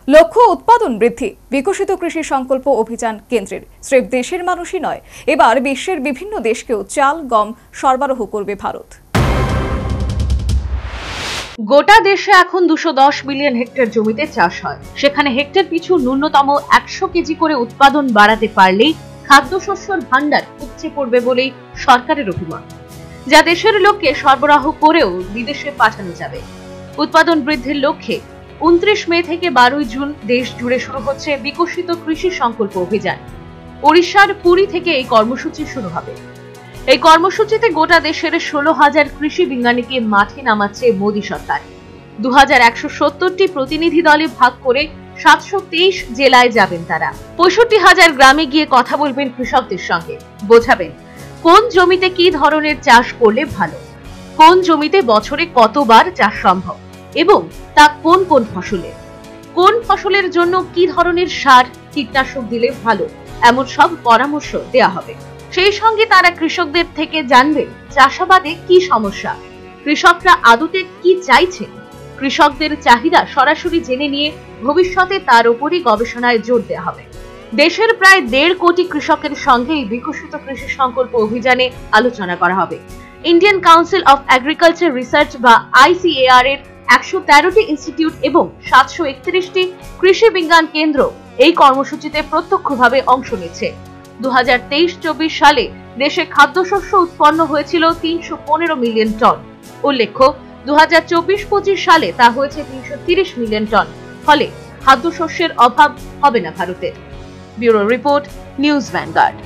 লক্ষ্য উৎপাদন বৃদ্ধি, বিকশিত কৃষি সংকল্প অভিযান কেন্দ্রের। স্রেফ দেশের মানুষই নয়, এবার বিশ্বের বিভিন্ন দেশকেও চাল গম সরবরাহ করবে ভারত। গোটা দেশে এখন 210 মিলিয়ন হেক্টর জমিতে চাষ হয়। সেখানে হেক্টর পিছু ন্যূনতম 100 কেজি করে উৎপাদন বাড়াতে পারলেই খাদ্যশস্যের ভান্ডার উপচে পড়বে বলেই সরকারের অভিমত, যা দেশের লোককে সরবরাহ করেও বিদেশে পাঠানো যাবে। উৎপাদন বৃদ্ধির লক্ষ্যে 29 মে থেকে 12 জুন দেশ জুড়ে শুরু হচ্ছে বিকশিত কৃষি সংকল্প অভিযান। ওড়িশার পুরী থেকে এই কর্মসূচি শুরু হবে। এই কর্মসূচিতে গোটা দেশের 16,000 কৃষি বিজ্ঞানীকে মাঠে নামাচ্ছে মোদী সরকার। 2170টি প্রতিনিধি দলে ভাগ করে 723 জেলায় যাবেন তারা। 65,000 গ্রামে গিয়ে কথা বলবেন কৃষকদের সঙ্গে, বোঝাবেন কোন জমিতে কি ধরনের চাষ করলে ভালো, কোন জমিতে বছরে কতবার চাষ সম্ভব এবং তা কোন কোন ফসলের জন্য কি ধরনের সার কীটনাশক দিলে ভালো, এমন সব পরামর্শ দেয়া হবে। সেই সঙ্গে তারা কৃষকদের থেকে জানবেন চাষাবাদে কি সমস্যা, কৃষকরা আদতে কি চাইছেন। কৃষকদের চাহিদা সরাসরি জেনে নিয়ে ভবিষ্যতে তার উপরই গবেষণায় জোর দেওয়া হবে। দেশের প্রায় 1.5 কোটি কৃষকের সঙ্গে এই বিকশিত কৃষি সংকল্প অভিযানে আলোচনা করা হবে। Indian council of agriculture research বা ICAR এর 113টি ইনস্টিটিউট এবং 731টি কৃষি বিজ্ঞান কেন্দ্র এই কর্মসূচিতে প্রত্যক্ষভাবে অংশ নিচ্ছে। 2023-24 সালে দেশে খাদ্যশস্য উৎপন্ন হয়েছিল 315 মিলিয়ন টন। উল্লেখ্য, 2024-25 সালে তা হয়েছে 330 মিলিয়ন টন। ফলে খাদ্যশস্যের অভাব হবে না ভারতে। Bureau report, news vanguard.